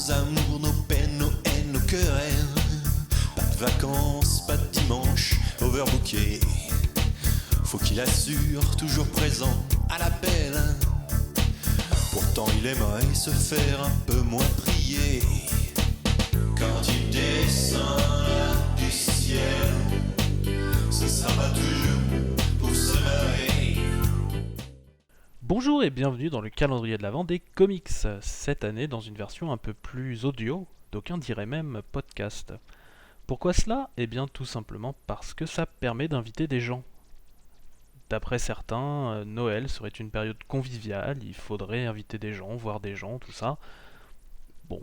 nos amours, nos peines, nos haines, nos querelles. Pas de vacances, pas de dimanche, overbooké. Faut qu'il assure, toujours présent à l'appel. Pourtant il aimerait se faire un peu moins prier. Quand il descend là du ciel, ce sera pas toujours pour se marrer. Bonjour et bienvenue dans le calendrier de l'Avent des comics, cette année dans une version un peu plus audio, d'aucuns diraient même podcast. Pourquoi cela ? Eh bien tout simplement parce que ça permet d'inviter des gens. D'après certains, Noël serait une période conviviale, il faudrait inviter des gens, voir des gens, tout ça. Bon,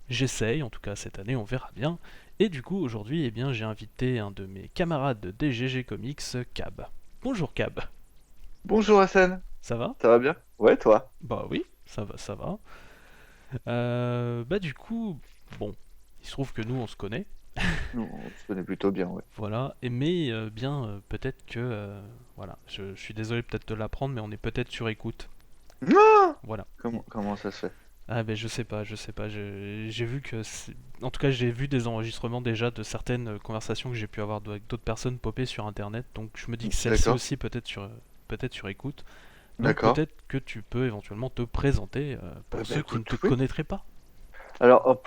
j'essaye, en tout cas cette année, on verra bien. Et du coup aujourd'hui, eh bien, j'ai invité un de mes camarades de DGG Comics, Cab. Bonjour Cab, Bonjour Hassan, ça va ? ça va bien? Ouais, toi? Bah oui, ça va, ça va. Du coup, bon, il se trouve que nous on se connaît, Nous, on se connaît plutôt bien, ouais. voilà, peut-être que, voilà, je suis désolé peut-être de l'apprendre, mais on est peut-être sur écoute, Ah, voilà. comment ça se fait? Ah ben je sais pas, j'ai vu que, en tout cas j'ai vu des enregistrements déjà de certaines conversations que j'ai pu avoir avec d'autres personnes popées sur internet, donc je me dis que celle-ci D'accord, aussi peut-être sur écoute, donc d'accord. peut-être que tu peux éventuellement te présenter pour ceux qui ne Écoute, te oui. connaîtraient pas. Alors,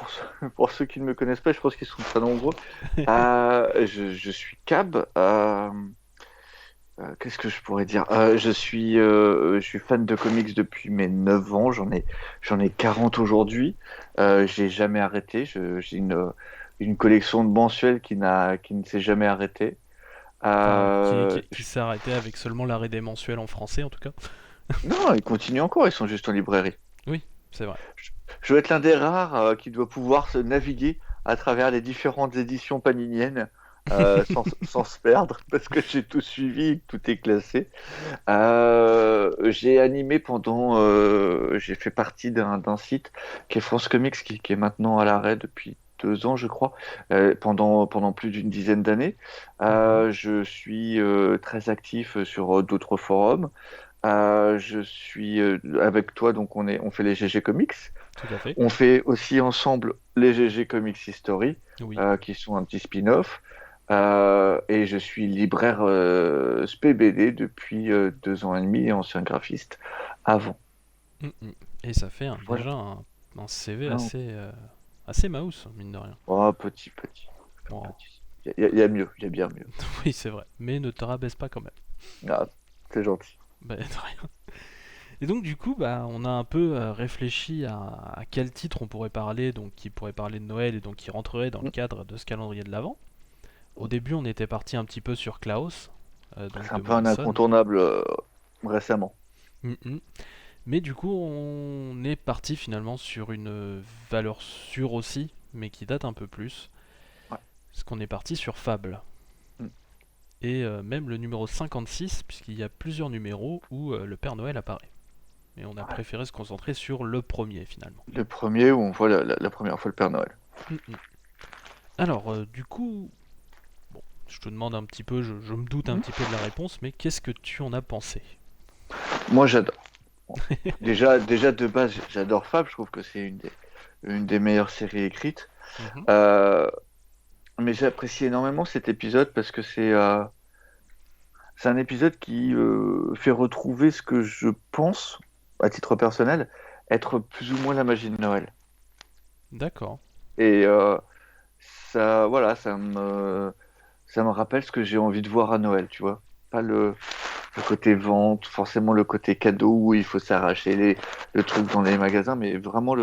pour ceux qui ne me connaissent pas, je pense qu'ils sont très nombreux. Je suis Cab. Qu'est-ce que je pourrais dire? Je suis fan de comics depuis mes 9 ans. J'en ai 40 aujourd'hui. J'ai jamais arrêté. J'ai une collection de mensuels qui ne s'est jamais arrêtée. Enfin, Euh, qui s'est arrêté avec seulement l'arrêt des mensuels en français en tout cas. Non, ils continuent encore, ils sont juste en librairie. Oui, c'est vrai. Je, je dois être l'un des rares qui doit pouvoir se naviguer à travers les différentes éditions paniniennes sans se perdre, parce que j'ai tout suivi, tout est classé. J'ai fait partie d'un site qui est France Comics, qui est maintenant à l'arrêt depuis 2 ans, je crois, pendant plus d'une dizaine d'années. Mhm, Je suis très actif sur d'autres forums. Je suis avec toi, donc on fait les GG Comics. tout à fait. On fait aussi ensemble les GG Comics History, Oui. qui sont un petit spin-off. Et je suis libraire SPBD depuis 2 ans et demi et ancien graphiste avant. Mhm. Et ça fait Voilà. déjà un CV Ah, assez mouse, mine de rien. oh, petit, petit, Bon, petit. Il y a mieux, il y a bien mieux. oui, c'est vrai. Mais ne te rabaisse pas quand même. Ah, c'est gentil. Bah, de rien. Et donc du coup, bah, on a un peu réfléchi à quel titre on pourrait parler, donc qui pourrait parler de Noël et donc qui rentrerait dans le Mm. cadre de ce calendrier de l'Avent. Au début, on était parti un petit peu sur Klaus, donc C'est un de peu un Morrison. incontournable récemment. Mhm. Mais du coup, on est parti finalement sur une valeur sûre aussi, mais qui date un peu plus. Ouais. Parce qu'on est parti sur Fable. Mm. Et même le numéro 56, puisqu'il y a plusieurs numéros où le Père Noël apparaît. Mais on a Ouais. préféré se concentrer sur le premier finalement. Le premier où on voit la première fois le Père Noël. Mhm. Alors, du coup, bon, je te demande un petit peu, je me doute un Mm. petit peu de la réponse, mais qu'est-ce que tu en as pensé ? Moi, j'adore. Bon. Déjà de base, j'adore Fable. Je trouve que c'est une des meilleures séries écrites. Mhm. Euh, mais j'ai apprécié énormément cet épisode parce que c'est un épisode qui fait retrouver ce que je pense, à titre personnel, être plus ou moins la magie de Noël. D'accord. Et ça, voilà, ça me rappelle ce que j'ai envie de voir à Noël, tu vois. Pas le côté vente, forcément le côté cadeau où il faut s'arracher le truc dans les magasins, mais vraiment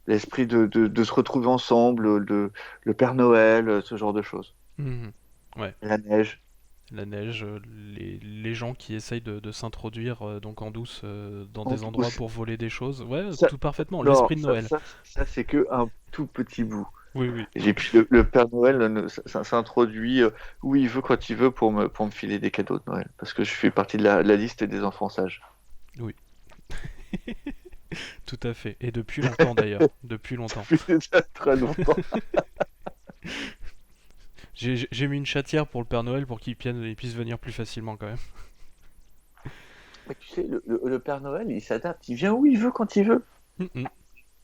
l'esprit de se retrouver ensemble, le Père Noël, ce genre de choses. Mhm. Ouais. La neige. La neige, les gens qui essayent de s'introduire donc en douce dans En des tout- endroits pour voler des choses. Ouais, ça, tout parfaitement. non, L'esprit de Noël. ça c'est que un tout petit bout. Oui, oui, Et puis le Père Noël s'introduit où il veut, quand il veut, pour me filer des cadeaux de Noël. Parce que je fais partie de la liste des enfants sages. oui. Tout à fait. Et depuis longtemps d'ailleurs. Depuis longtemps. Depuis déjà très longtemps. J'ai mis une chatière pour le Père Noël pour il puisse venir plus facilement quand même. Mais tu sais, le Père Noël, il s'adapte. Il vient où il veut, quand il veut. Mhm.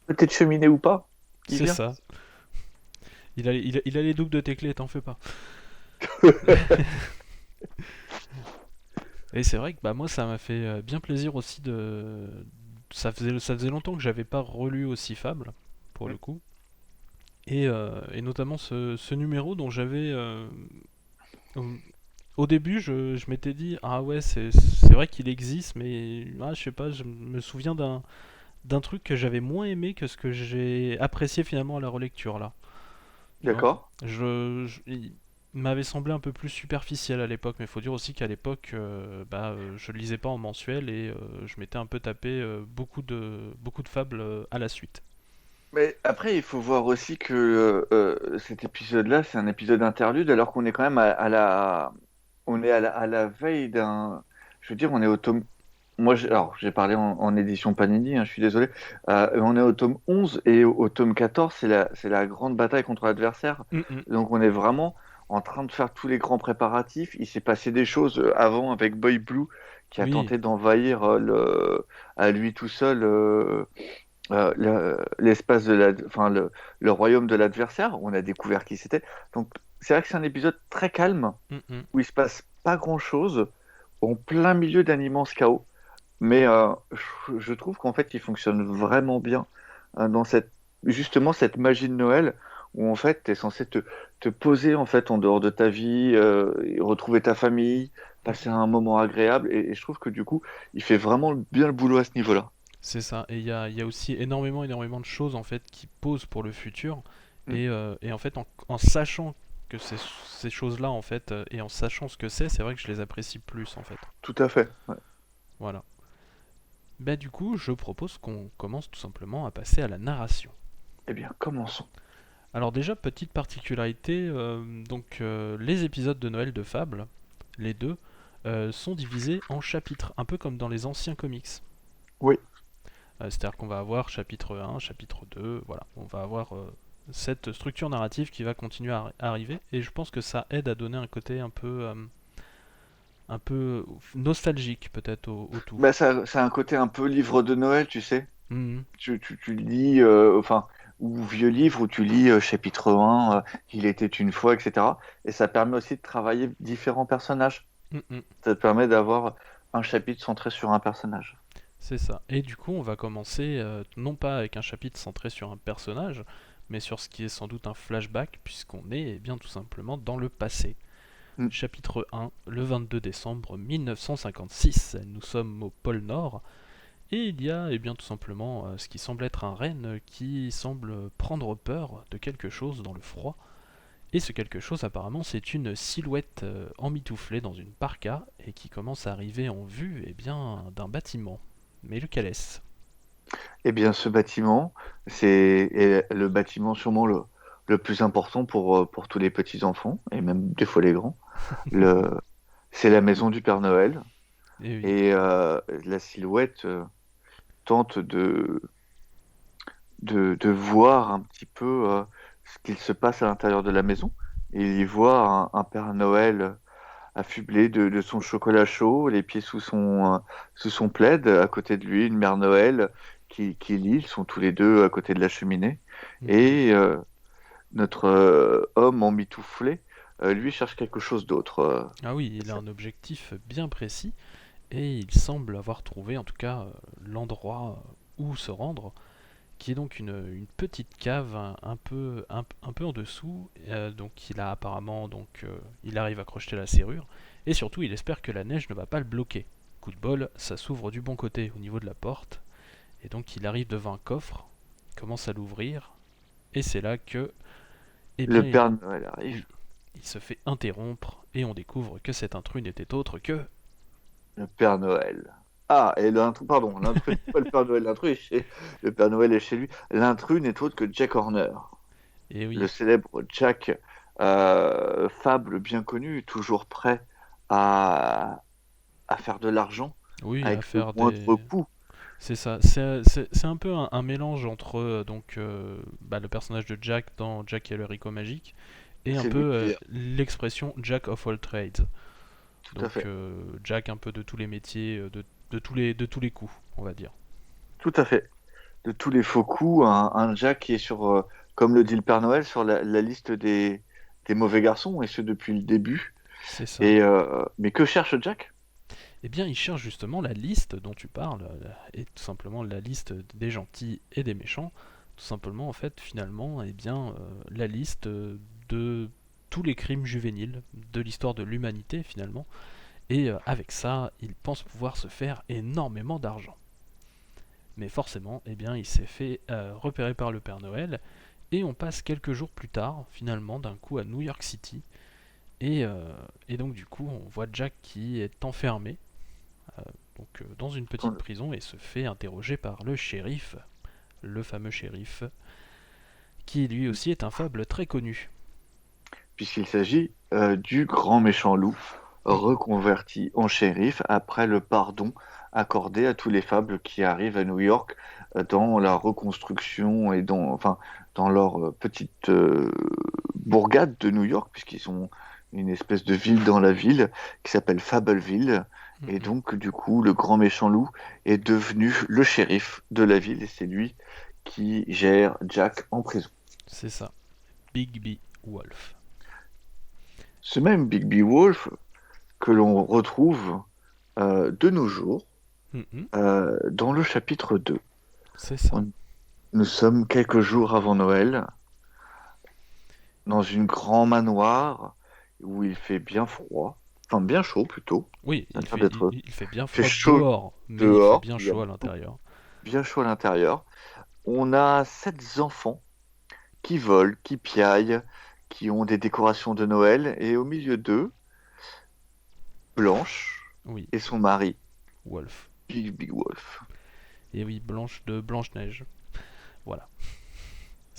Peut-être cheminée ou pas, il C'est vient. ça. Il a les doubles de tes clés, t'en fais pas. Et c'est vrai que bah, moi, ça m'a fait bien plaisir aussi de. Ça faisait longtemps que j'avais pas relu aussi Fable, pour le coup. Et notamment ce numéro dont j'avais. Au au début, je m'étais dit, ah ouais, c'est vrai qu'il existe, mais ah, je sais pas, je me souviens d'un truc que j'avais moins aimé que ce que j'ai apprécié finalement à la relecture là. Tu vois? D'accord. Il m'avait semblé un peu plus superficiel à l'époque, mais il faut dire aussi qu'à l'époque, je lisais pas en mensuel et je m'étais un peu tapé beaucoup de fables à la suite. Mais après, il faut voir aussi que cet épisode-là, c'est un épisode interlude, alors qu'on est quand même on est à la veille d'un, je veux dire, on est au tome, alors j'ai parlé en édition Panini, hein, je suis désolé. On est au tome 11 et au tome 14, c'est la grande bataille contre l'adversaire. Mhm. Donc on est vraiment en train de faire tous les grands préparatifs. Il s'est passé des choses avant avec Boy Blue qui a Oui, tenté d'envahir à lui tout seul l'espace enfin le royaume de l'adversaire. On a découvert qui c'était. Donc c'est vrai que c'est un épisode très calme mhm. où il se passe pas grand-chose en plein milieu d'un immense chaos. Mais je trouve qu'en fait, il fonctionne vraiment bien dans justement cette magie de Noël où en fait, tu es censé te poser en fait en dehors de ta vie, et retrouver ta famille, passer un moment agréable. Et je trouve que du coup, il fait vraiment bien le boulot à ce niveau-là. C'est ça. Et il y a aussi énormément de choses en fait qui posent pour le futur. Mm, Et en fait, en sachant que ces choses-là en fait, et en sachant ce que c'est vrai que je les apprécie plus en fait. tout à fait. Ouais. Voilà. Bah du coup, je propose qu'on commence tout simplement à passer à la narration. Eh bien, commençons. Alors déjà, petite particularité, les épisodes de Noël de Fable, les deux, sont divisés en chapitres, un peu comme dans les anciens comics. Oui. C'est-à-dire qu'on va avoir chapitre 1, chapitre 2, voilà, on va avoir cette structure narrative qui va continuer à arriver, et je pense que ça aide à donner un côté un peu nostalgique peut-être au tout. Bah, ça a un côté un peu livre de Noël, tu sais. Mhm. Tu lis, enfin, ou vieux livre où tu lis chapitre 1, Il était une fois, etc. Et ça permet aussi de travailler différents personnages. Mhm. Ça te permet d'avoir un chapitre centré sur un personnage. C'est ça. Et du coup, on va commencer non pas avec un chapitre centré sur un personnage, mais sur ce qui est sans doute un flashback, puisqu'on est bien tout simplement dans le passé. Mm. Chapitre 1, le 22 décembre 1956. Nous sommes au pôle Nord, et il y a bien tout simplement ce qui semble être un renne qui semble prendre peur de quelque chose dans le froid. Et ce quelque chose, apparemment, c'est une silhouette emmitouflée dans une parka et qui commence à arriver en vue d'un bâtiment. Mais lequel est-ce? Eh bien, ce bâtiment, est le bâtiment sûrement le plus important pour tous les petits-enfants, et même des fois les grands. Le, c'est la maison du Père Noël. Eh oui. Et la silhouette tente de voir un petit peu ce qu'il se passe à l'intérieur de la maison. Et il y voit un Père Noël affublé de son chocolat chaud, les pieds sous son plaid, à côté de lui, une Mère Noël qui lit, ils sont tous les deux à côté de la cheminée. Mhm. Et notre homme emmitouflé, lui cherche quelque chose d'autre. Ah oui, il a un objectif bien précis et il semble avoir trouvé en tout cas l'endroit où se rendre, qui est donc une petite cave un peu en dessous. Donc il a apparemment il arrive à crocheter la serrure et surtout il espère que la neige ne va pas le bloquer. Coup de bol, ça s'ouvre du bon côté au niveau de la porte et donc il arrive devant un coffre, commence à l'ouvrir et c'est là que eh bien Le Père Noël arrive. oui, il se fait interrompre et on découvre que cet intrus n'était autre que Le Père Noël. Ah, et l'intrus, pardon, l'intrus, pas le Père Noël, le Père Noël est chez lui. L'intrus n'est autre que Jack Horner, et le oui, célèbre Jack, fable bien connu, toujours prêt à, à faire de l'argent oui à avec le faire moindre des. coût. C'est ça, c'est un peu un mélange entre le personnage de Jack dans Jack et le Haricot Magique et un C'est peu lui qui, l'expression Jack of all trades. tout à Donc fait, Jack un peu de tous les métiers, de tous les coups, on va dire. tout à fait. de tous les faux coups, un Jack qui est comme le dit le Père Noël, sur la liste des mauvais garçons, et ce depuis le début. C'est ça. Mais que cherche Jack? Eh bien, il cherche justement la liste dont tu parles, et tout simplement la liste des gentils et des méchants. Tout simplement, en fait, finalement, eh bien, la liste de tous les crimes juvéniles de l'histoire de l'humanité, finalement. Et avec ça, il pense pouvoir se faire énormément d'argent. Mais forcément, eh bien, il s'est fait repérer par le Père Noël, et on passe quelques jours plus tard, finalement, d'un coup à New York City. Et donc, du coup, on voit Jack qui est enfermé dans une petite prison et se fait interroger par le shérif, le fameux shérif, qui lui aussi est un fable très connu. Puisqu'il s'agit du grand méchant loup Mhm. reconverti en shérif après le pardon accordé à tous les fables qui arrivent à New York dans la reconstruction et dans leur petite bourgade de New York, puisqu'ils sont une espèce de ville dans la ville qui s'appelle Fableville. Et Mhm. donc, du coup, le grand méchant loup est devenu le shérif de la ville et c'est lui qui gère Jack en prison. C'est ça, Bigby Wolf. Ce même Bigby Wolf que l'on retrouve de nos jours Mhm. dans le chapitre 2. C'est ça. On- Nous sommes quelques jours avant Noël, dans une grand manoir où il fait bien froid, enfin bien chaud plutôt. Oui, Ça a l'air d'être il fait bien il fait froid chaud dehors, mais il fait dehors, bien il y a chaud à l'intérieur. bien chaud à l'intérieur. On a 7 enfants qui volent, qui piaillent, qui ont des décorations de Noël, et au milieu d'eux, Blanche Oui, et son mari, Wolf. Big Wolf. Et oui, Blanche de Blanche-Neige. Voilà.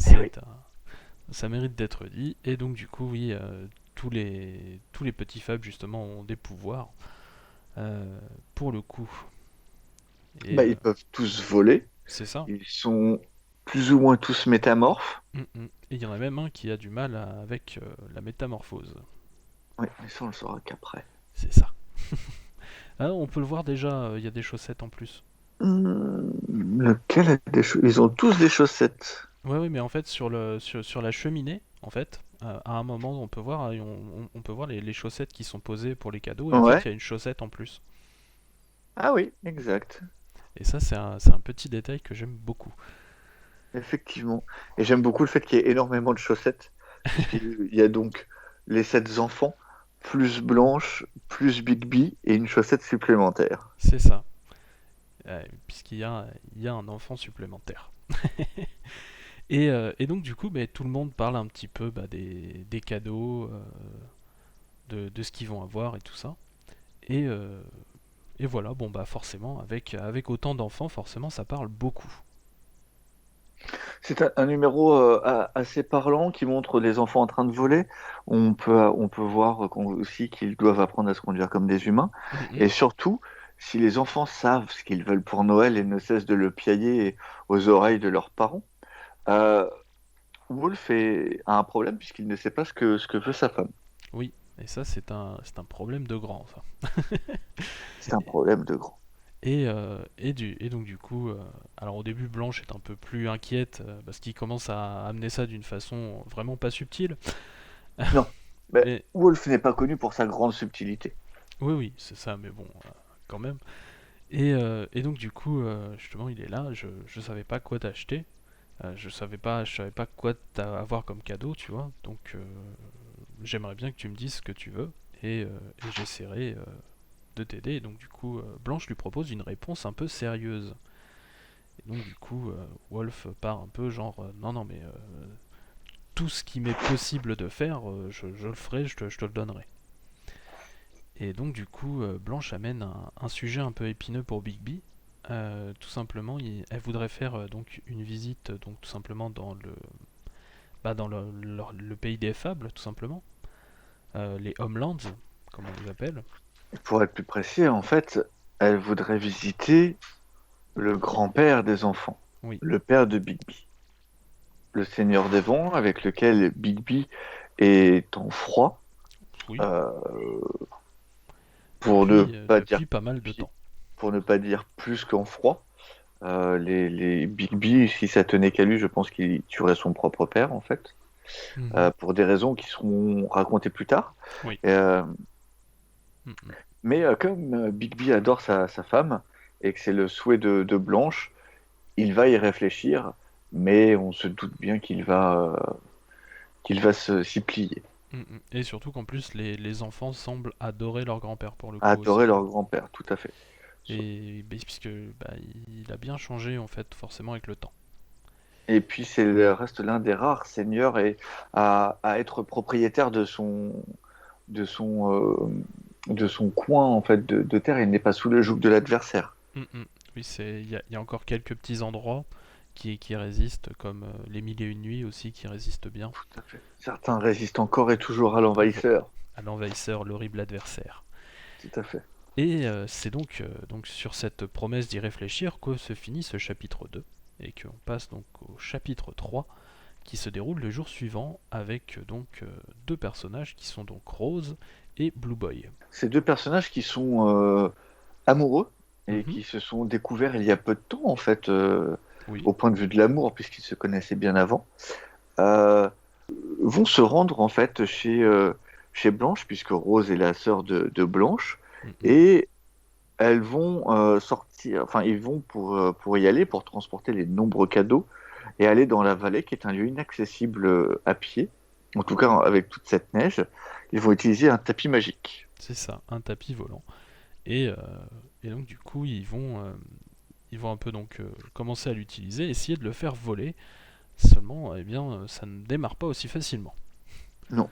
Eh oui. C'est un... Ça mérite d'être dit. Et donc, du coup, oui, tous les petits fables, justement, ont des pouvoirs. euh, pour le coup. Et Bah, ils peuvent tous voler. c'est ça. Ils sont plus ou moins tous métamorphes. Mm. Et il y en a même un qui a du mal avec la métamorphose. Oui, mais ça, on le saura qu'après. C'est ça. Ah, on peut le voir déjà, il y a des chaussettes en plus. Lequel a des chaussettes? Ils ont tous des chaussettes. Ouais, oui, mais en fait, sur la cheminée, en fait, à un moment, on peut voir, on peut voir les chaussettes qui sont posées pour les cadeaux, et en fait, Ouais. il y a une chaussette en plus. Ah oui, exact. Et ça, c'est un petit détail que j'aime beaucoup. Effectivement. Et j'aime beaucoup le fait qu'il y ait énormément de chaussettes, puisqu'il y a donc les 7 enfants, plus Blanche, plus Bigby, et une chaussette supplémentaire. C'est ça. Il y a un enfant supplémentaire. Et donc, du coup, bah, tout le monde parle un petit peu bah, des cadeaux, de ce qu'ils vont avoir et tout ça. Et, euh, et voilà, bon, bah, forcément, avec autant d'enfants, forcément, ça parle beaucoup. C'est un numéro assez parlant qui montre les enfants en train de voler. On peut voir aussi qu'ils doivent apprendre à se conduire comme des humains. Mhm. Et surtout, si les enfants savent ce qu'ils veulent pour Noël et ne cessent de le piailler aux oreilles de leurs parents, euh, a un problème puisqu'il ne sait pas ce que veut sa femme. Oui, et ça, c'est un problème de grand, ça. C'est un problème de grand. Et donc, du coup, alors au début, Blanche est un peu plus inquiète parce qu'il commence à amener ça d'une façon vraiment pas subtile. Non, mais Mais Wolf n'est pas connu pour sa grande subtilité. oui, oui, c'est ça, mais bon, quand même. Et donc, du coup, justement, il est là, je savais pas quoi t'acheter. Je savais pas quoi avoir comme cadeau, tu vois. Donc, j'aimerais bien que tu me dises ce que tu veux et j'essaierai de t'aider. Et donc, du coup, Blanche lui propose une réponse un peu sérieuse. Et donc, du coup, Wolf part un peu genre non, non, mais tout ce qui m'est possible de faire, je le ferai, je te le donnerai. Et donc, du coup, Blanche amène un sujet un peu épineux pour Bigby. Tout simplement, elle voudrait faire donc une visite, donc tout simplement dans le pays des fables, tout simplement. Les Homelands, comme on les appelle. Et pour être plus précis, en fait, elle voudrait visiter le grand-père des enfants, Oui, le père de Bigby, le seigneur des vents avec lequel Bigby est en froid, oui, euh, pour ne depuis, pas dire depuis pas mal de temps. pour ne pas dire plus qu'en froid. Les Bigby, si ça tenait qu'à lui, je pense qu'il tuerait son propre père, en fait, Mhm. pour des raisons qui seront racontées plus tard. Oui. Euh, Mhm. mais comme Bigby adore sa femme et que c'est le souhait de Blanche, il va y réfléchir, mais on se doute bien qu'il va s'y plier, Mhm. Et surtout qu'en plus, les enfants semblent adorer leur grand-père pour le à coup aussi. adorer leur grand-père, tout à fait. Et puisque bah, il a bien changé en fait, forcément avec le temps. Et puis reste l'un des rares seigneurs à être propriétaire de son, de son coin en fait de terre. Il n'est pas sous le joug de l'adversaire. Mhm. Oui, il y a encore quelques petits endroits qui résistent, comme les Mille et une nuits aussi, qui résistent bien. Tout à fait. Certains résistent encore et toujours à Toujours l'envahisseur. à l'envahisseur, l'horrible adversaire. Tout à fait. Et c'est donc sur cette promesse d'y réfléchir que se finit ce chapitre 2, et qu'on passe donc au chapitre 3, qui se déroule le jour suivant, avec deux personnages qui sont donc Rose et Blue Boy. Ces deux personnages qui sont amoureux et Mhm. qui se sont découverts il y a peu de temps en fait, Oui. au point de vue de l'amour, puisqu'ils se connaissaient bien avant, euh, vont se rendre en fait chez Blanche, puisque Rose est la sœur de Blanche, Mhm. et elles vont sortir, enfin ils vont pour y aller, pour transporter les nombreux cadeaux et aller dans la vallée, qui est un lieu inaccessible à pied. En tout cas, avec toute cette neige, ils vont utiliser un tapis magique. C'est ça, un tapis volant. Et, euh, et donc du coup, ils vont un peu commencer à l'utiliser, essayer de le faire voler. Seulement, eh bien, ça ne démarre pas aussi facilement. Non,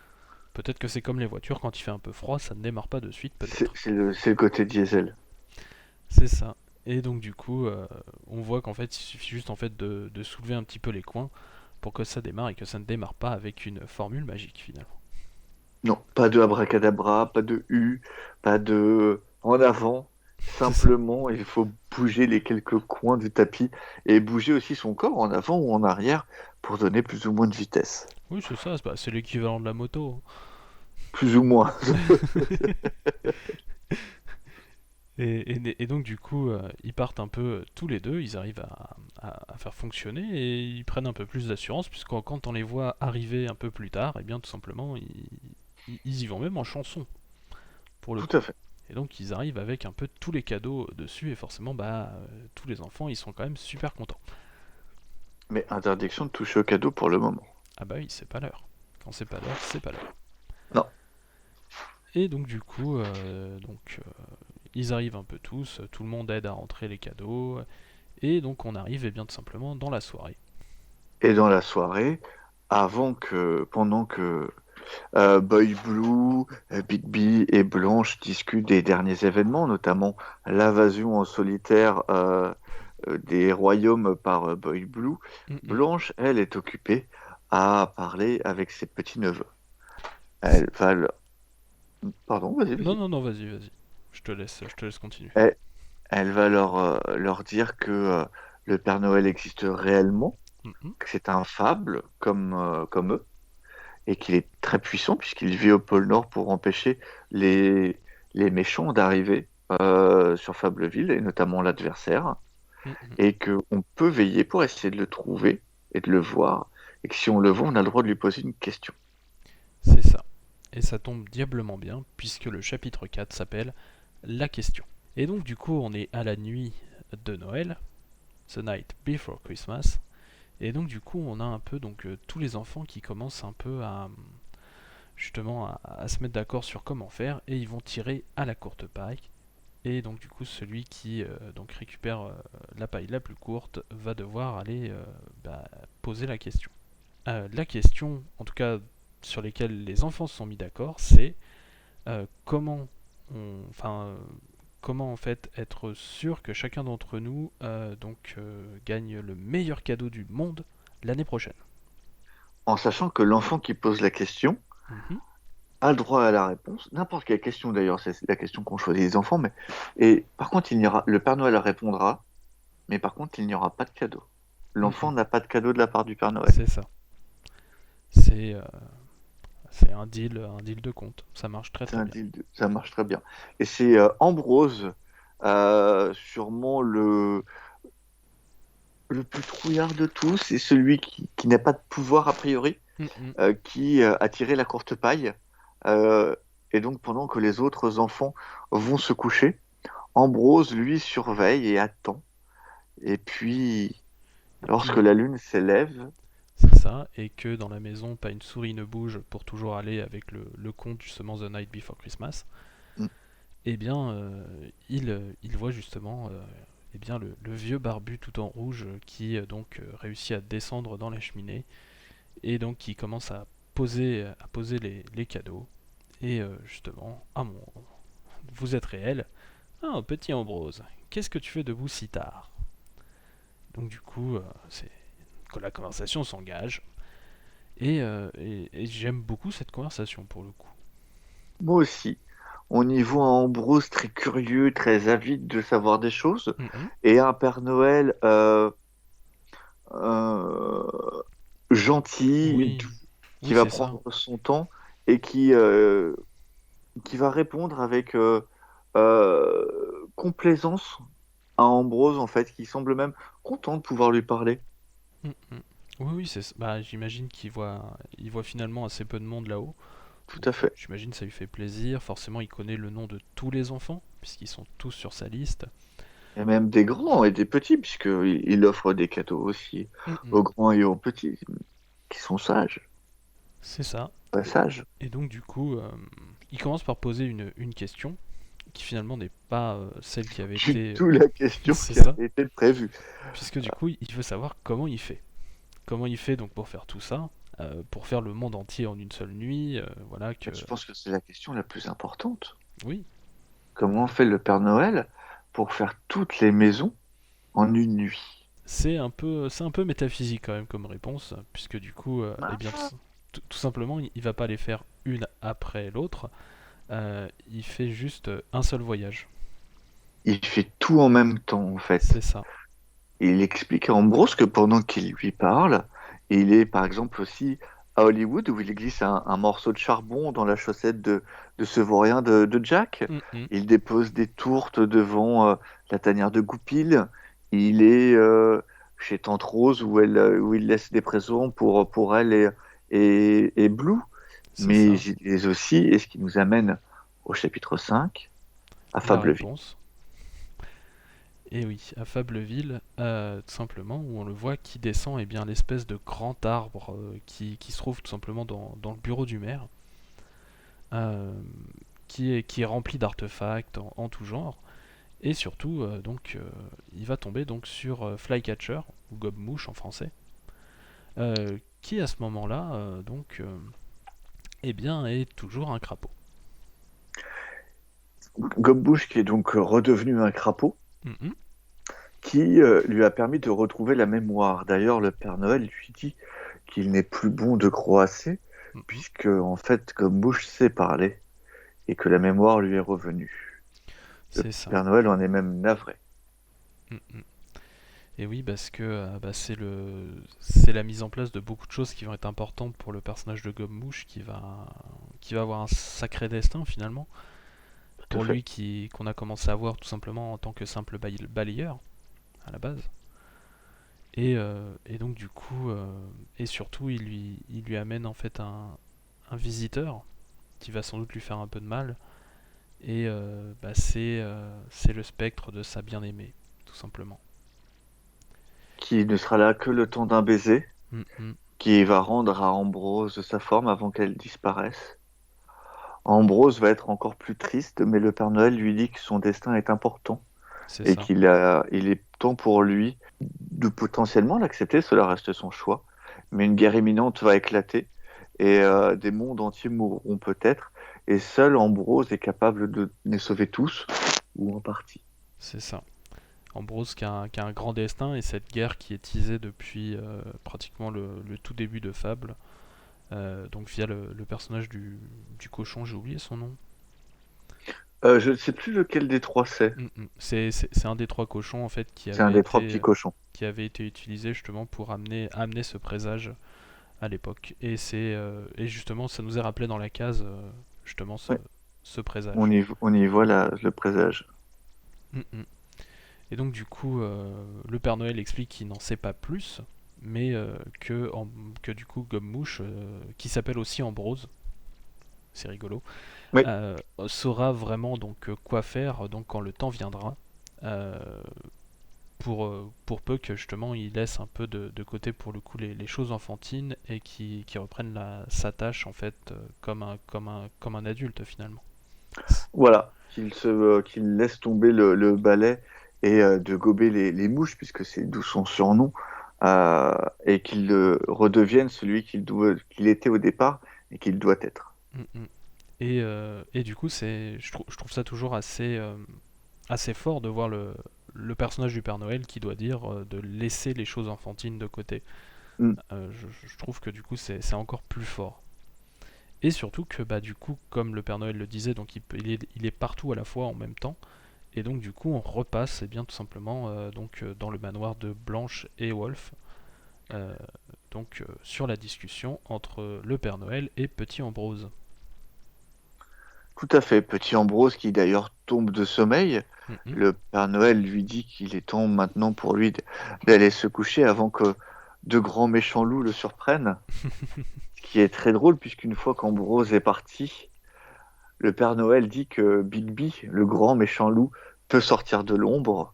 Peut-être que c'est comme les voitures, quand il fait un peu froid, ça ne démarre pas de suite, peut-être. c'est le côté diesel. C'est ça. Et donc du coup, on voit qu'en fait, il suffit juste en fait de soulever un petit peu les coins pour que ça démarre et que ça ne démarre pas avec une formule magique finalement. Non, pas de abracadabra, pas de U, pas de en avant. C'est ça. Simplement, il faut bouger les quelques coins du tapis et bouger aussi son corps en avant ou en arrière pour donner plus ou moins de vitesse. Oui, c'est ça, c'est l'équivalent de la moto. Plus ou moins. Et donc du coup, ils partent un peu tous les deux, ils arrivent à faire fonctionner et ils prennent un peu plus d'assurance puisque quand on les voit arriver un peu plus tard, et bien tout simplement, ils y vont même en chanson pour le Tout coup. à fait. Et donc ils arrivent avec un peu tous les cadeaux dessus et forcément, bah, tous les enfants, ils sont quand même super contents. Mais interdiction de toucher au cadeau pour le moment. Ah bah oui, c'est pas l'heure. Quand c'est pas l'heure, c'est pas l'heure. Non. Et donc du coup, ils arrivent un peu tous, tout le monde aide à rentrer les cadeaux, et donc on arrive et bien tout simplement dans la soirée. Et dans la soirée, pendant que Boy Blue, Bigby et Blanche discutent des derniers événements, notamment l'invasion en solitaire des royaumes par Boy Blue, Mm, mm. Blanche, elle, est occupée à parler avec ses petits-neveux. C'est- Elle va leur... Pardon, vas-y, Non, vas-y. non, non, vas-y, vas-y. Je te laisse continuer. Elle, elle va leur dire que le Père Noël existe réellement, Mm, mm. que c'est un fable comme eux, et qu'il est très puissant puisqu'il vit au pôle Nord pour empêcher les méchants d'arriver sur Fableville, et notamment l'adversaire, Mm, mm. et qu'on peut veiller pour essayer de le trouver et de le voir, et que si on le voit, on a le droit de lui poser une question. C'est ça. Et ça tombe diablement bien, puisque le chapitre 4 s'appelle La question. Et donc du coup, on est à la nuit de Noël, The Night Before Christmas, et donc du coup, on a un peu tous les enfants qui commencent un peu à justement à se mettre d'accord sur comment faire, et ils vont tirer à la courte paille. Et donc du coup, celui qui récupère la paille la plus courte va devoir aller poser la question. La question, en tout cas sur lesquelles les enfants se sont mis d'accord, c'est comment comment en fait être sûr que chacun d'entre nous gagne le meilleur cadeau du monde l'année prochaine. En sachant que l'enfant qui pose la question Mhm. a le droit à la réponse, n'importe quelle question d'ailleurs, c'est la question qu'ont choisi les enfants, mais et par contre, le Père Noël répondra, mais par contre, il n'y aura pas de cadeau. L'enfant Mhm. n'a pas de cadeau de la part du Père Noël. C'est ça. C'est euh, c'est un deal de compte. Ça marche très C'est très un bien. deal, ça marche très bien. Et c'est Ambrose, sûrement le plus trouillard de tous et celui qui n'a pas de pouvoir a priori, Mhm. qui a tiré la courte paille. Euh, et donc, pendant que les autres enfants vont se coucher, Ambrose, lui, surveille et attend. Et puis, Et lorsque puis, la lune s'élève, c'est ça, et que dans la maison, pas une souris ne bouge pour toujours aller avec le conte justement The Night Before Christmas, mm, eh bien, il voit justement eh bien, le vieux barbu tout en rouge qui donc réussit à descendre dans la cheminée et donc qui commence à poser les cadeaux. Et justement, ah mon, vous êtes réel. Ah, petit Ambrose, qu'est-ce que tu fais debout si tard? Donc du coup, c'est que la conversation s'engage. Et j'aime beaucoup cette conversation pour le coup. moi aussi, on y voit Ambrose très curieux, très avide de savoir des choses, Mhm. et un Père Noël euh, gentil, Oui, qui oui, va c'est ça. prendre son temps et qui va répondre avec complaisance à Ambrose, en fait, qui semble même content de pouvoir lui parler. Mhm. Oui, oui, bah, j'imagine il voit finalement assez peu de monde là-haut. Tout à Donc fait. j'imagine que ça lui fait plaisir. Forcément, il connaît le nom de tous les enfants, puisqu'ils sont tous sur sa liste. Et même des grands et des petits, puisqu'il offre des cadeaux aussi Mhm. aux grands et aux petits, qui sont sages, C'est ça. pas sages. Et donc du coup, il commence par poser une question qui finalement n'est pas celle qui avait Du été... tout la question C'est qui a ça. été prévue. Puisque du coup, il veut savoir comment il fait. Comment il fait donc pour faire tout ça, pour faire le monde entier en une seule nuit, voilà que... Mais je pense que c'est la question la plus importante. Oui, Comment fait le Père Noël pour faire toutes les maisons en une nuit? c'est un peu métaphysique quand même comme réponse, puisque du coup, eh bien, tout simplement, il va pas les faire une après l'autre, il fait juste un seul voyage. Il fait tout en même temps, en C'est fait. ça. Il explique à Ambrose que pendant qu'il lui parle, il est par exemple aussi à Hollywood où il glisse un morceau de charbon dans la chaussette de ce vaurien de Jack. Mhm. Il dépose des tourtes devant la tanière de Goupil. Il est chez Tante Rose où il laisse des présents pour elle et Blue. C'est Mais ça. il est aussi, et ce qui nous amène au chapitre 5, à La Fableville. réponse. Et oui, à Fableville, tout simplement, où on le voit qui descend eh bien l'espèce de grand arbre qui se trouve tout simplement dans le bureau du maire, euh, qui est rempli d'artefacts en tout genre. Et surtout, il va tomber donc sur Flycatcher, ou Gobe-Mouche en français, qui à ce moment-là, eh bien, est toujours un crapaud. Gobbush qui est donc redevenu un crapaud, Mhm. qui lui a permis de retrouver la mémoire. D'ailleurs, le Père Noël lui dit qu'il n'est plus bon de croasser, Mhm. puisque en fait, Gobbush sait parler et que la mémoire lui est revenue. Le C'est ça. Père Noël en est même navré. Mhm. Et oui, parce que bah, c'est la mise en place de beaucoup de choses qui vont être importantes pour le personnage de Gobe-Mouche qui va avoir un sacré destin finalement. Tout à Pour fait. lui qu'on a commencé à voir tout simplement en tant que simple balayeur à la base. Et donc du coup, et surtout il lui amène en fait un visiteur qui va sans doute lui faire un peu de mal. Et bah, c'est le spectre de sa bien-aimée, tout simplement. Qui ne sera là que le temps d'un baiser, Mhm. qui va rendre à Ambrose sa forme avant qu'elle disparaisse. Ambrose va être encore plus triste, mais le Père Noël lui dit que son destin est important C'est et ça, il est temps pour lui de potentiellement l'accepter, cela reste son choix. Mais une guerre imminente va éclater et des mondes entiers mourront peut-être, et seul Ambrose est capable de les sauver tous, ou en partie. c'est ça. Ambrose qui a un grand destin et cette guerre qui est teasée depuis pratiquement le tout début de Fable, donc via le personnage du cochon, j'ai oublié son nom. Je ne sais plus lequel des trois c'est. C'est un des trois cochons en fait C'est un des trois petits cochons. qui avait été utilisé justement pour amener ce présage à l'époque. Et justement, ça nous est rappelé dans la case justement Ouais, ce présage. on y voit le présage. Mm, mm. Et donc du coup, le Père Noël explique qu'il n'en sait pas plus, mais que du coup Gomme-Mouche, qui s'appelle aussi Ambrose, c'est rigolo, Oui, saura vraiment donc quoi faire donc quand le temps viendra. euh, pour peu que justement il laisse un peu de côté pour le coup les choses enfantines et qui reprenne sa tâche en fait comme un adulte finalement. voilà, qu'il laisse tomber le balai et de gober les mouches, puisque c'est d'où son surnom, et qu'il redevienne celui qu'il était au départ et qu'il doit être. Mm, mm. Et du coup je trouve ça toujours assez fort de voir le personnage du Père Noël qui doit dire de laisser les choses enfantines de côté. Mm. Je trouve que du coup c'est encore plus fort. Et surtout que bah du coup comme le Père Noël le disait donc il est partout à la fois en même temps. Et donc du coup on repasse bien tout simplement dans le manoir de Blanche et Wolf, euh, sur la discussion entre le Père Noël et Petit Ambrose. Tout à fait. Petit Ambrose qui d'ailleurs tombe de sommeil. Mhm. Le Père Noël lui dit qu'il est temps maintenant pour lui d'aller se coucher avant que de grands méchants loups le surprennent. Ce qui est très drôle puisqu'une fois qu'Ambrose est parti, le Père Noël dit que Bigby, le grand méchant loup, peut sortir de l'ombre.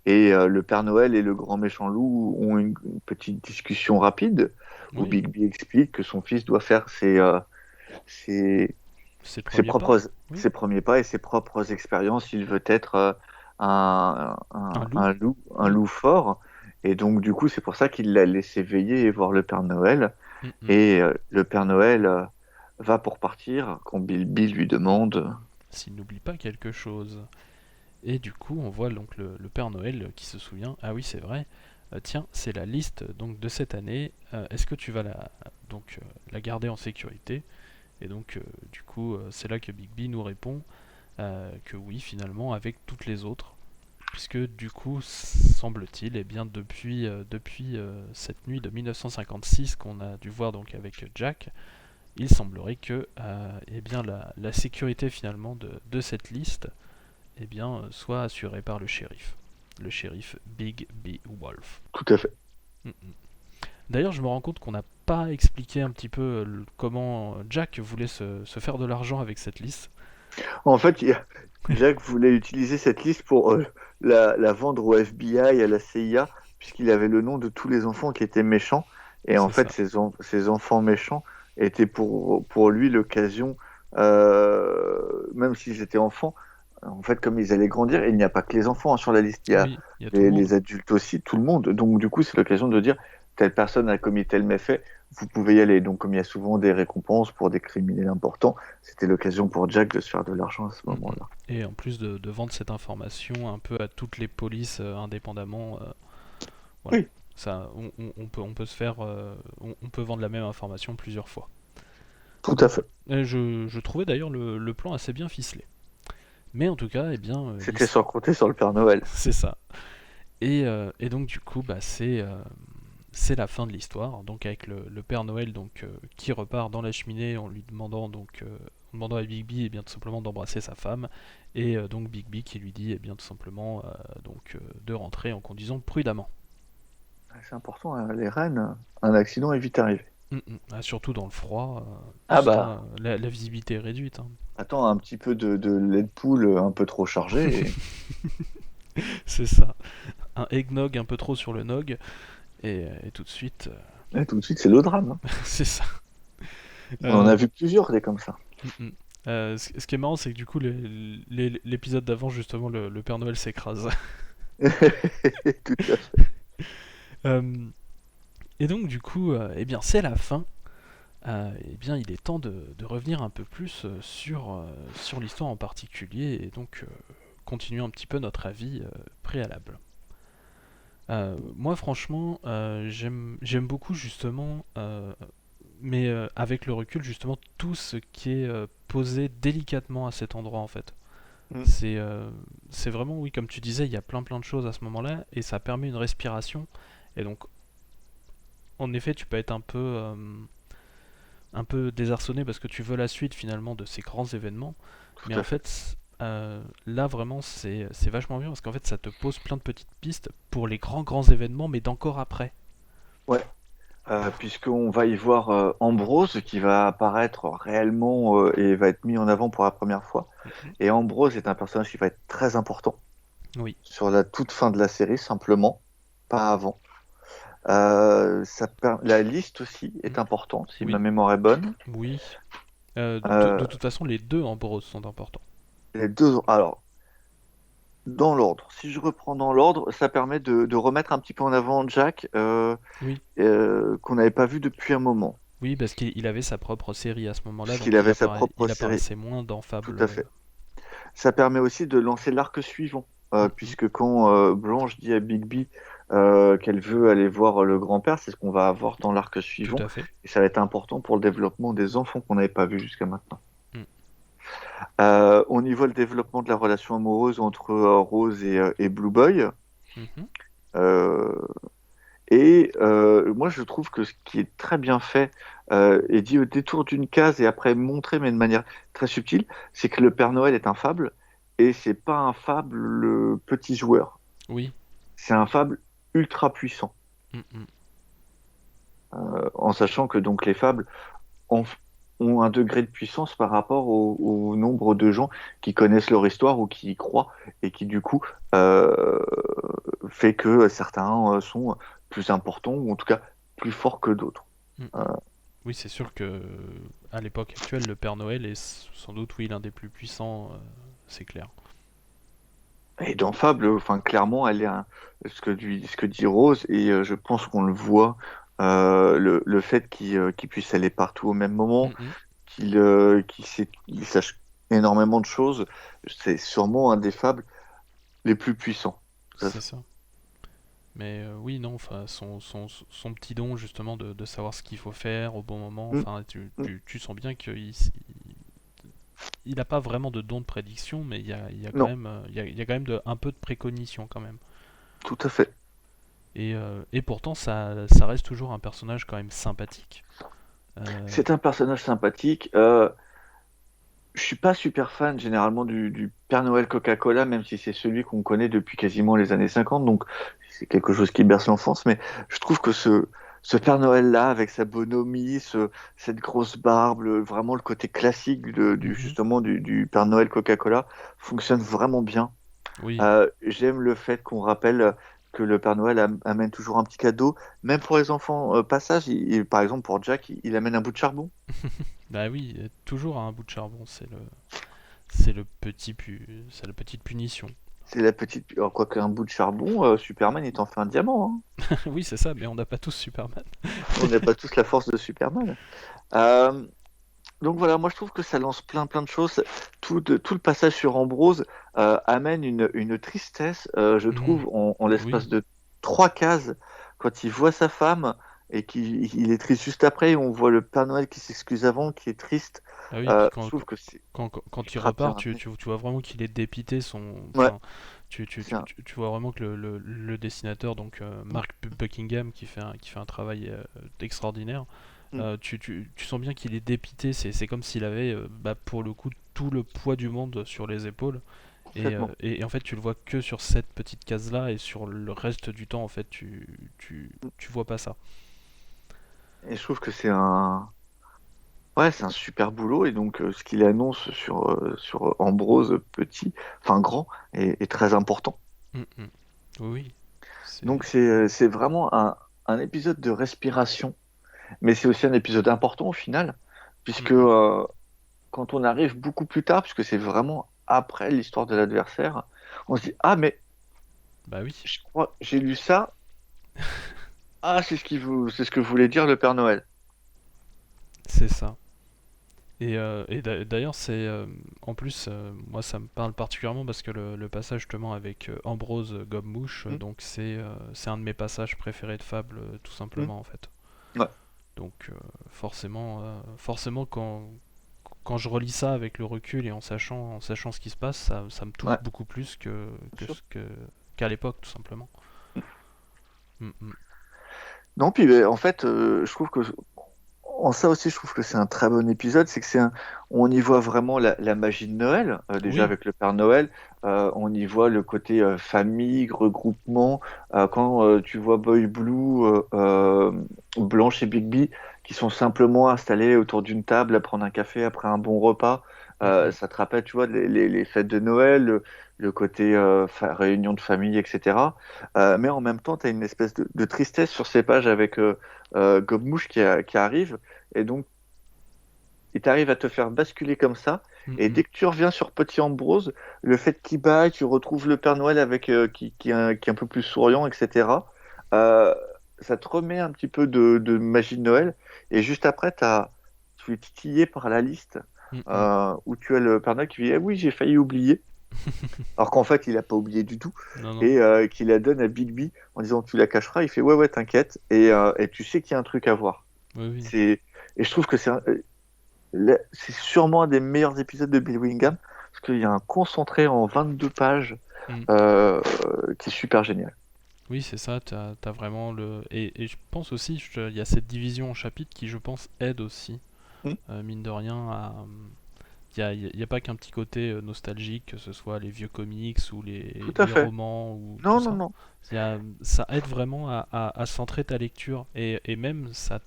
Et le Père Noël et le grand méchant loup ont une petite discussion rapide où Oui, Bigby explique que son fils doit faire ses, c'est le ses premier pas. propres, Oui, ses premiers pas et ses propres expériences. Il veut être un loup. un Oui. loup fort. Et donc, du coup, c'est pour ça qu'il l'a laissé veiller et voir le Père Noël. Mhm. Et le Père Noël va pour partir quand Bilby lui demande. S'il n'oublie pas quelque chose. Et du coup, on voit donc le Père Noël qui se souvient. Ah oui, c'est vrai. Tiens, c'est la liste donc de cette année. Est-ce que tu vas la garder en sécurité? Et donc, du coup, c'est là que Bigby nous répond que oui, finalement, avec toutes les autres. Puisque du coup, semble-t-il, et bien depuis cette nuit de 1956 qu'on a dû voir donc avec Jack, il semblerait que eh bien la sécurité finalement de cette liste eh bien, soit assurée par le shérif Big B. Wolf. Tout à fait. Mm, mm. D'ailleurs, je me rends compte qu'on n'a pas expliqué un petit peu comment Jack voulait se faire de l'argent avec cette liste. En fait, Jack voulait utiliser cette liste pour la vendre au FBI, à la CIA, puisqu'il avait le nom de tous les enfants qui étaient méchants. Et en C'est fait, ça. ces enfants méchants étaient pour lui l'occasion, même s'ils étaient enfants, en fait, comme ils allaient grandir, il n'y a pas que les enfants hein, sur la liste, il y a Oui, il y a tout le les monde. adultes aussi, tout le monde. Donc, du coup, c'est l'occasion de dire, telle personne a commis tel méfait, vous pouvez y aller. Donc, comme il y a souvent des récompenses pour des criminels importants, c'était l'occasion pour Jack de se faire de l'argent à ce Mm, mm. moment-là. Et en plus de vendre cette information un peu à toutes les polices indépendamment, voilà. Oui, Ça, on peut se faire, on peut vendre la même information plusieurs fois. tout à Donc, fait. je trouvais d'ailleurs le plan assez bien ficelé. Mais en tout cas, eh bien, C'était sans compter sur le Père Noël. c'est ça. Et donc du coup, bah, c'est la fin de l'histoire. Donc avec le Père Noël qui repart dans la cheminée en lui demandant en demandant à Bigby bien tout simplement d'embrasser sa femme et donc Bigby qui lui dit bien tout simplement de rentrer en conduisant prudemment. C'est important, hein, les rennes, un accident est vite arrivé. Ah, surtout dans le froid, Ah ça, bah, la visibilité est réduite, hein. attends, un petit peu de lait de poule un peu trop chargé. C'est ça. Un eggnog un peu trop sur le nog et tout de suite, Et tout de suite, c'est le drame. Hein. c'est ça. On en a Euh, vu plusieurs des comme ça. Mm, mm. Ce qui est marrant, c'est que du coup, l'épisode d'avant, justement, le Père Noël s'écrase. Tout à fait. Euh, et donc, du coup, eh bien, c'est la fin. Eh bien, il est temps de revenir un peu plus sur l'histoire en particulier et donc continuer un petit peu notre avis préalable. Moi, franchement, j'aime beaucoup justement, mais avec le recul, justement, tout ce qui est posé délicatement à cet endroit en fait. Mm. C'est vraiment, oui, comme tu disais, il y a plein de choses à ce moment-là et ça permet une respiration. Et donc, en effet, tu peux être un peu désarçonné parce que tu veux la suite finalement de ces grands événements. Mais Tout en à fait. fait, là vraiment c'est vachement bien parce qu'en fait ça te pose plein de petites pistes pour les grands événements, mais d'encore après. Ouais. Puisqu'on va y voir Ambrose qui va apparaître réellement et va être mis en avant pour la première fois. Mhm. Et Ambrose est un personnage qui va être très important Oui, sur la toute fin de la série, simplement, pas avant. La liste aussi est mhm. importante, si ma Oui, mémoire est bonne. oui. De Euh, toute façon, les deux Ambrose sont importants. les deux, alors, dans l'ordre. Si je reprends dans l'ordre, ça permet de remettre un petit peu en avant Jack, Oui, qu'on n'avait pas vu depuis un moment, oui, parce qu'il avait sa propre série à ce moment-là, puisqu'il donc avait sa propre il série. apparaissait moins dans Tout Fable. à fait. Ça permet aussi de lancer l'arc suivant, Mhm. puisque quand Blanche dit à Bigby qu'elle veut aller voir le grand-père, c'est ce qu'on va avoir dans l'arc Tout suivant, à fait. et ça va être important pour le développement des enfants qu'on n'avait pas vu jusqu'à maintenant. Mm. On y voit le développement de la relation amoureuse entre Rose et Blue Boy. Mhm. Euh, Moi, je trouve que ce qui est très bien fait est dit au détour d'une case et après montré, mais de manière très subtile, c'est que le Père Noël est un fable et c'est pas un fable petit joueur. Oui. C'est un fable ultra puissant, Mhm. en sachant que donc les fables ont, ont un degré de puissance par rapport au nombre de gens qui connaissent leur histoire ou qui y croient et qui du coup euh, fait que certains sont plus importants ou en tout cas plus forts que d'autres. Euh, Mhm. Oui, c'est sûr que à l'époque actuelle, le Père Noël est sans doute oui l'un des plus puissants, c'est clair. Et dans Fable, enfin clairement, ce que dit Rose, et je pense qu'on le voit, le fait qu'il puisse aller partout au même moment, Mhm. qu'il sache énormément de choses, c'est sûrement un des fables les plus puissants. Ça, C'est ça. Mais oui, non, enfin, son petit don justement de savoir ce qu'il faut faire au bon moment, Mm, enfin, mm, tu sens bien il a pas vraiment de don de prédiction, mais il y a quand non, même, il y a quand même un peu de précognition quand même. tout à fait. Et pourtant, ça reste toujours un personnage quand même sympathique. Euh, C'est un personnage sympathique. Je suis pas super fan généralement du Père Noël Coca-Cola, même si c'est celui qu'on connaît depuis quasiment les années 50, donc c'est quelque chose qui berce l'enfance, mais je trouve que ce Père Noël-là, avec sa bonhomie, cette grosse barbe, vraiment le côté classique mhm. justement du Père Noël Coca-Cola, fonctionne vraiment bien. Oui, J'aime le fait qu'on rappelle que le Père Noël amène toujours un petit cadeau, même pour les enfants. Passage, par exemple pour Jack, il amène un bout de charbon. bah oui, toujours un bout de charbon, c'est la petite punition. C'est la petite. Alors, quoi qu'un bout de charbon, Superman, il t'en fait un diamant. Oui, c'est ça, mais on n'a pas tous Superman. Hein. On n'a pas tous la force de Superman. Euh, donc voilà, moi je trouve que ça lance plein de choses. Tout le passage sur Ambrose amène une tristesse, je Mhm. trouve, en l'espace Oui, de 3 cases, quand il voit sa femme et qu'il est triste juste après, on voit le Père Noël qui s'excuse avant, qui est triste. ah oui, puis Je trouve que c'est quand il ultra bien repart, amené. tu vois vraiment qu'il est dépité. Ouais, Enfin, c'est un. tu vois vraiment que le dessinateur, donc Mark Buckingham, qui fait un travail extraordinaire, Mm, tu sens bien qu'il est dépité. C'est comme s'il avait, bah, pour le coup, tout le poids du monde sur les épaules. complètement. Et en fait, tu le vois que sur cette petite case-là, et sur le reste du temps, en fait, tu vois pas ça. Et je trouve que c'est un. Ouais, c'est un super boulot et donc ce qu'il annonce sur Ambrose petit, enfin grand, est très important. Mm, mm. Oui, c'est. Donc c'est vraiment un épisode de respiration, mais c'est aussi un épisode important au final, Mm, puisque mm. quand on arrive beaucoup plus tard, puisque c'est vraiment après l'histoire de l'adversaire, on se dit ah mais Bah oui, je crois j'ai lu ça, ah c'est ce que voulait dire le Père Noël. c'est ça. D'ailleurs, en plus, moi ça me parle particulièrement parce que le passage justement avec Ambrose Gobmouche, Hmm, donc c'est un de mes passages préférés de Fable, tout hmm, simplement en fait. ouais, Donc forcément quand je relis ça avec le recul et en sachant ce qui se passe, ça me touche ouais, beaucoup plus bien sûr. qu'à l'époque tout simplement. Mm, mm. Non, puis en fait, je trouve que en ça aussi, je trouve que c'est un très bon épisode. C'est que on y voit vraiment la magie de Noël, déjà Oui. avec le Père Noël. On y voit le côté famille, regroupement. Quand tu vois Boy Blue, Blanche et Bigby qui sont simplement installés autour d'une table à prendre un café après un bon repas, Mhm. ça te rappelle, tu vois, les fêtes de Noël, le côté réunion de famille, etc. Mais en même temps, tu as une espèce de tristesse sur ces pages avec Gobmouche qui arrive, et donc il t'arrive à te faire basculer comme ça. Et Mhm. dès que tu reviens sur Petit Ambrose, le fait qu'il baille, tu retrouves le Père Noël avec qui est un peu plus souriant, etc. euh, Ça te remet un petit peu de magie de Noël. Et juste après, tu es titillé par la liste Mhm. où tu as le Père Noël qui dit ah oui, j'ai failli oublier. Alors qu'en fait, il n'a pas oublié du tout. Non, non. Et qu'il la donne à Bigby en disant tu la cacheras. Il fait ouais, ouais, t'inquiète. Et tu sais qu'il y a un truc à voir. Oui, oui. Et je trouve que c'est sûrement un des meilleurs épisodes de Bill Willingham parce qu'il y a un concentré en 22 pages Mm. euh, qui est super génial. Oui, c'est ça, t'as vraiment le... Et je pense aussi, il y a cette division en chapitres qui, je pense, aide aussi, Hmm. mine de rien, à... Il y a pas qu'un petit côté nostalgique, que ce soit les vieux comics ou Tout à les fait. romans ou tout Non, non, ça. non. Ça aide vraiment à centrer ta lecture et même ça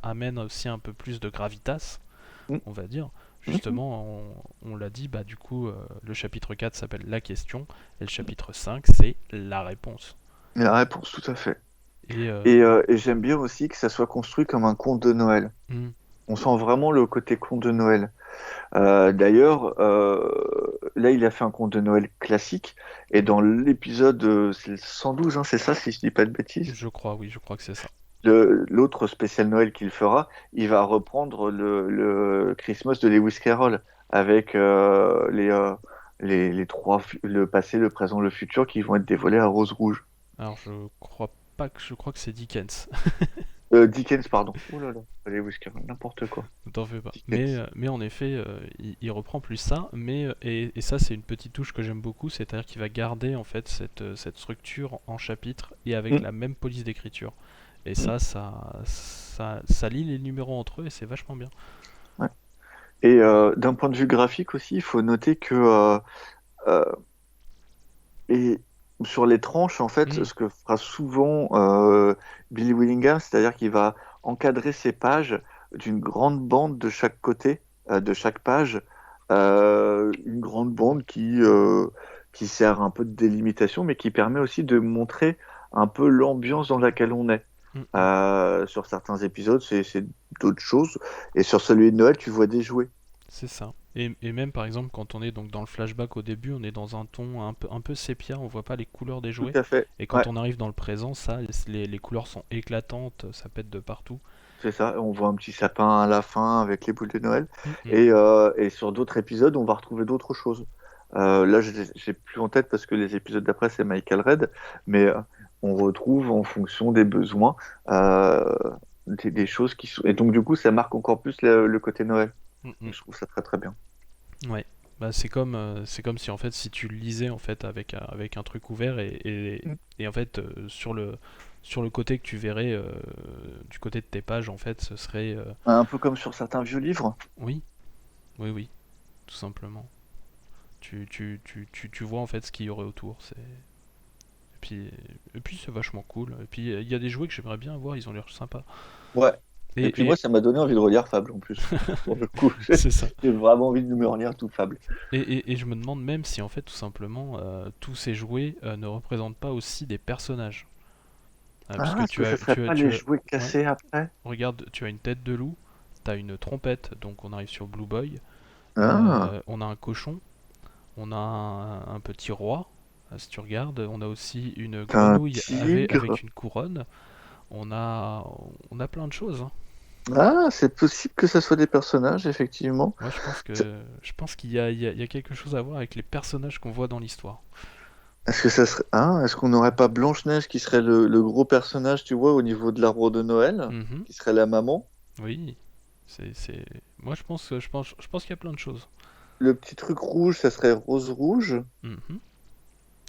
amène aussi un peu plus de gravitas, Hmm, on va dire. hmm, hmm. Justement, on l'a dit, bah du coup, le chapitre 4 s'appelle La question et le chapitre 5 c'est La réponse. La réponse, tout à fait. Et Et j'aime bien aussi que ça soit construit comme un conte de Noël. hmm, On sent vraiment le côté conte de Noël. D'ailleurs, là, il a fait un conte de Noël classique. Et dans l'épisode, c'est le 112, hein, c'est ça, si je dis pas de bêtises. je crois, oui, je crois que c'est ça. L'autre spécial Noël qu'il fera, il va reprendre le Christmas de Lewis Carroll avec les trois, le passé, le présent, le futur, qui vont être dévoilés à Rose Rouge. Alors je crois que c'est Dickens. Dickens, pardon. Oh là là, Lewis Carroll, n'importe quoi. T'en fais pas. Dickens. Mais en effet, il reprend plus ça, et ça c'est une petite touche que j'aime beaucoup, c'est-à-dire qu'il va garder en fait cette structure en chapitre et avec Mm, la même police d'écriture. Et mm, ça lie les numéros entre eux et c'est vachement bien. ouais. Et d'un point de vue graphique aussi, il faut noter que euh, et sur les tranches, en fait, Hmm, ce que fera souvent Billy Willingham, c'est-à-dire qu'il va encadrer ses pages d'une grande bande de chaque côté, de chaque page, une grande bande qui sert un peu de délimitation, mais qui permet aussi de montrer un peu l'ambiance dans laquelle on est. hmm, hmm. Sur certains épisodes, c'est d'autres choses, et sur celui de Noël, tu vois des jouets. C'est ça. Et même par exemple quand on est donc dans le flashback au début, on est dans un ton un peu sépia, on voit pas les couleurs des Tout jouets. à fait. Et quand Ouais. on arrive dans le présent, ça, les couleurs sont éclatantes, ça pète de partout. C'est ça, on voit un petit sapin à la fin avec les boules de Noël. Hmm, hmm. Et sur d'autres épisodes, on va retrouver d'autres choses. Là, j'ai plus en tête parce que les épisodes d'après, c'est Michael Red, mais on retrouve en fonction des besoins euh, des choses qui sont. Et donc, du coup, ça marque encore plus le côté Noël. Hmm, hmm. Donc, je trouve ça très très bien. Ouais. Bah, c'est comme si en fait si tu le lisais en fait avec un truc ouvert Mm. et en fait sur le côté que tu verrais du côté de tes pages en fait ce serait Un peu comme sur certains vieux livres. oui, oui, oui, tout simplement. Tu vois en fait ce qu'il y aurait autour. Et puis c'est vachement cool. Et puis il y a des jouets que j'aimerais bien avoir, ils ont l'air sympas. Ouais. Et puis moi, Et ça m'a donné envie de relire Fable en plus. Pour le coup, c'est ça. j'ai vraiment envie de me relire tout Fable. Et je me demande même si en fait tout simplement tous ces jouets ne représentent pas aussi des personnages. Parce que Ah, est-ce que ça serait pas les jouets ouais, cassés après? regarde, tu as une tête de loup, tu as une trompette, donc on arrive sur Blue Boy, Ah, on a un cochon, on a un petit roi, si tu regardes, on a aussi une t'as un grenouille tigre. avec une couronne, on a, on a plein de choses, hein. Ah, c'est possible que ça soit des personnages, effectivement. Moi C'est- je pense il y a quelque chose à voir avec les personnages qu'on voit dans l'histoire. Est-ce que ça serait... Ah, est-ce qu'on n'aurait pas Blanche-Neige qui serait le gros personnage, tu vois, au niveau de l'arbre de Noël, Mhm, qui serait la maman? oui, moi je pense qu'il y a plein de choses. Le petit truc rouge, ça serait Rose Rouge. Mhm.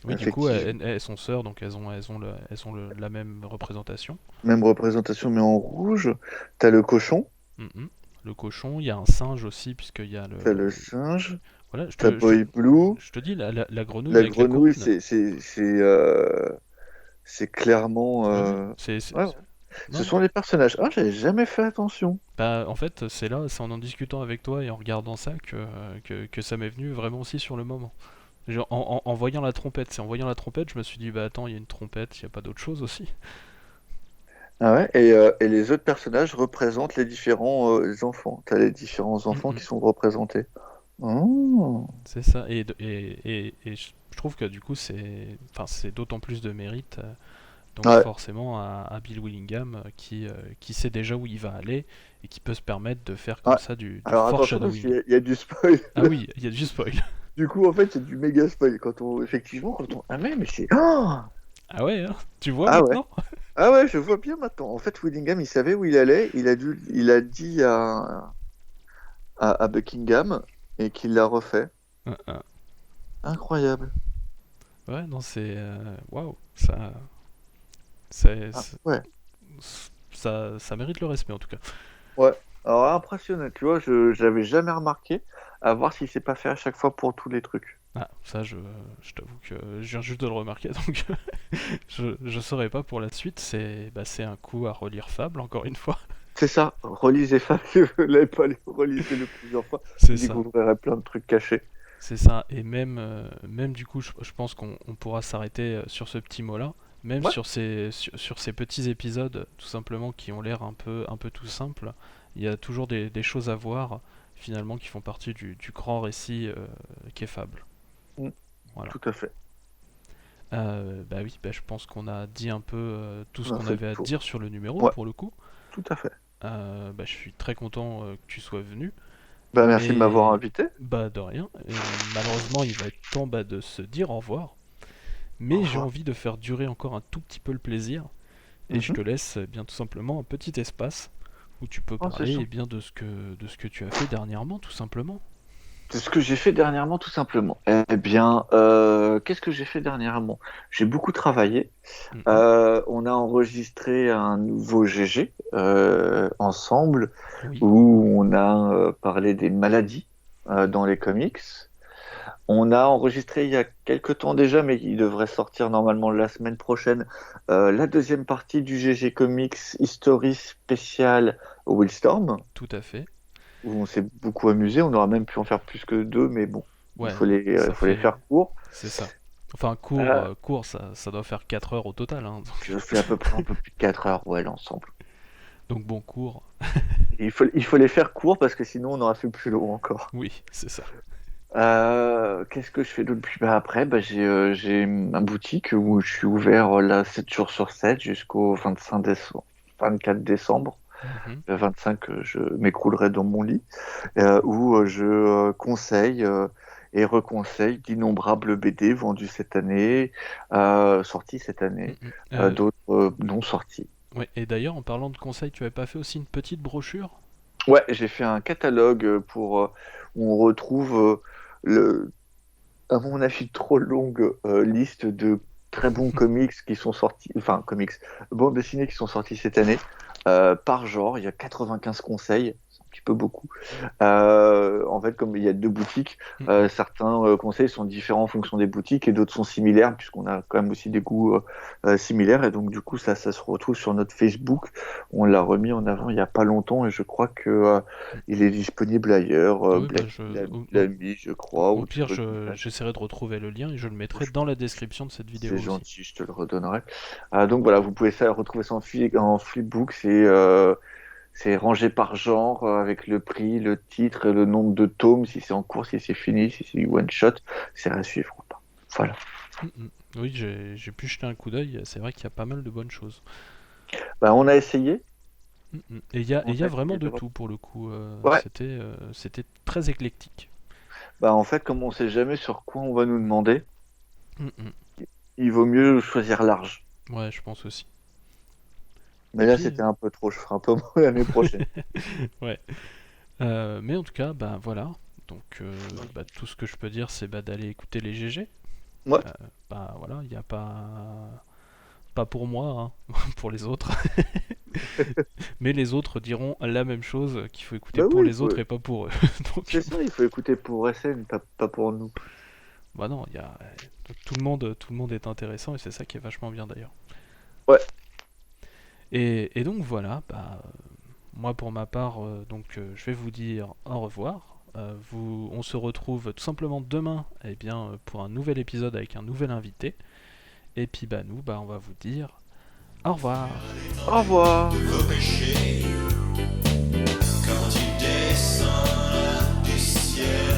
Oui, du coup, elles sont sœurs, donc la même représentation. Même représentation, mais en rouge. T'as le cochon, Mhm. Le cochon, il y a un singe aussi, puisqu'il y a t'as le singe, Voilà, t'as Boy Blue. je te dis, la grenouille La avec la grenouille, couronne. c'est clairement. Ouais, Ouais, ce non, sont les personnages. Ah, j'avais jamais fait attention. bah, en fait, c'est en discutant avec toi et en regardant ça que ça m'est venu vraiment aussi sur le moment. Genre, en voyant la trompette, en voyant la trompette, je me suis dit, bah attends, il y a une trompette, il n'y a pas d'autre chose aussi. Ah ouais, et les autres personnages représentent les différents enfants. T'as les différents enfants Mhm. qui sont représentés. Oh. C'est ça, et je trouve que du coup, c'est d'autant plus de mérite, donc Ouais. forcément à Bill Willingham, qui sait déjà où il va aller et qui peut se permettre de faire Ouais. comme ça du Alors attention parce foreshadowing. qu'il y a du spoil. Ah oui, il y a du spoil. Du coup, en fait, c'est du méga spoil. Effectivement, quand on. Ah, mais c'est. Oh. Ah ouais, hein, tu vois Ah ouais. maintenant? Ah ouais, je vois bien maintenant. En fait, Willingham, il savait où il allait. Il a dit à Buckingham et qu'il l'a refait. Hein, hein. Incroyable. Ouais, non, c'est. Waouh, ça. c'est- Ah, c'est- ouais. ça mérite le respect en tout cas. Ouais. Alors, impressionnant. Tu vois, je l'avais jamais remarqué. À voir s'il s'est pas fait à chaque fois pour tous les trucs. Ah, ça, je t'avoue que je viens juste de le remarquer, donc je saurais pas pour la suite. C'est un coup à relire Fable, encore une fois. C'est ça. Relisez Fable. Vous l'avez pas lu, relisez-le plusieurs fois. C'est Vous ça. découvrirez plein de trucs cachés. C'est ça. Et même du coup, je pense qu'on pourra s'arrêter sur ce petit mot-là. Même Ouais. sur ces petits épisodes, tout simplement, qui ont l'air un peu tout simples, il y a toujours des choses à voir, finalement, qui font partie du grand récit qu'est Fable. Mm. Voilà. Tout à fait. Bah oui, bah je pense qu'on a dit un peu tout ce On a qu'on fait le avait à tour. dire sur le numéro, Ouais. pour le coup. Tout à fait. Bah, je suis très content que tu sois venu, Bah, merci de m'avoir mais invité. bah de rien. Et malheureusement, il va être temps de se dire au revoir. Au Mais j'ai revoir. envie de faire durer encore un tout petit peu le plaisir, et je Mhm. te laisse bien tout simplement un petit espace où tu peux Oh, c'est parler ça. bien de ce que tu as fait dernièrement, tout simplement. C'est ce que j'ai fait dernièrement, tout simplement. Eh bien, qu'est-ce que j'ai fait dernièrement? J'ai beaucoup travaillé. Mhm. On a enregistré un nouveau GG ensemble Oui, où on a parlé des maladies dans les comics. On a enregistré il y a quelque temps déjà, mais il devrait sortir normalement la semaine prochaine, la deuxième partie du GG Comics History spécial Willstorm, tout à fait. où on s'est beaucoup amusé. On aurait même pu en faire plus que deux, mais bon, Ouais, il ça faut les fait. faire court. C'est ça. Enfin, Euh, court, ça doit faire 4 heures au total, hein, je fais à peu près un peu plus de 4 heures, ouais, l'ensemble. donc bon, court. Il faut les faire court parce que sinon on aurait fait plus long encore. Oui, c'est ça. Qu'est-ce que je fais d'autre? Puis bah, après, bah, j'ai ma boutique où je suis ouvert là 7 jours sur 7 jusqu'au 25 décembre, 24 décembre. Mhm. Le 25, je m'écroulerai dans mon lit, où je conseille et reconseille d'innombrables BD vendus cette année, sortis cette année, Mhm. d'autres non sortis. Ouais, et d'ailleurs, en parlant de conseils, tu avais pas fait aussi une petite brochure? Ouais, j'ai fait un catalogue pour où on retrouve le, à mon avis, trop longue liste de très bons comics qui sont sortis, enfin comics, bandes dessinées qui sont sorties cette année. Par genre, il y a 95 conseils, c'est un petit peu beaucoup. En fait, comme il y a deux boutiques, Mhm. certains conseils sont différents en fonction des boutiques et d'autres sont similaires, puisqu'on a quand même aussi des goûts similaires. Et donc, du coup, ça se retrouve sur notre Facebook. On l'a remis en avant il n'y a pas longtemps et je crois que il est disponible ailleurs. Oui, bah Blacky l'a mis, je crois, au ou pire, truc comme ça. j'essaierai de retrouver le lien et je le mettrai dans la description de cette vidéo C'est aussi. gentil, je te le redonnerai. Donc voilà, vous pouvez retrouver ça en flipbook. C'est rangé par genre avec le prix, le titre et le nombre de tomes, si c'est en cours, si c'est fini, si c'est one shot, c'est à suivre ou pas. Voilà. Mhm. Oui, j'ai pu jeter un coup d'œil, c'est vrai qu'il y a pas mal de bonnes choses. Bah, on a essayé. Mhm. Et On il y a a vraiment essayé de de... tout pour le coup, Ouais. c'était très éclectique. Bah, en fait, comme on sait jamais sur quoi on va nous demander, Mhm. il vaut mieux choisir large. Ouais, je pense aussi. Mais Et là, puis, c'était un peu trop. Je ferai un peu moins l'année prochaine. ouais. Mais en tout cas, bah voilà. Donc, bah, tout ce que je peux dire, c'est bah, d'aller écouter les GG. Ouais. Bah voilà, il n'y a pas pour moi, hein, pour les autres. Mais les autres diront la même chose, qu'il faut écouter Bah pour oui, les autres et pas pour eux. Donc, c'est ça, il faut écouter pour SN, pas pour nous. bah non, tout le monde est intéressant et c'est ça qui est vachement bien d'ailleurs. Ouais. Et donc voilà, moi pour ma part, je vais vous dire au revoir. On se retrouve tout simplement demain, pour un nouvel épisode avec un nouvel invité. Et puis nous, on va vous dire au revoir. Au revoir. Vos péchés quand il descend du ciel.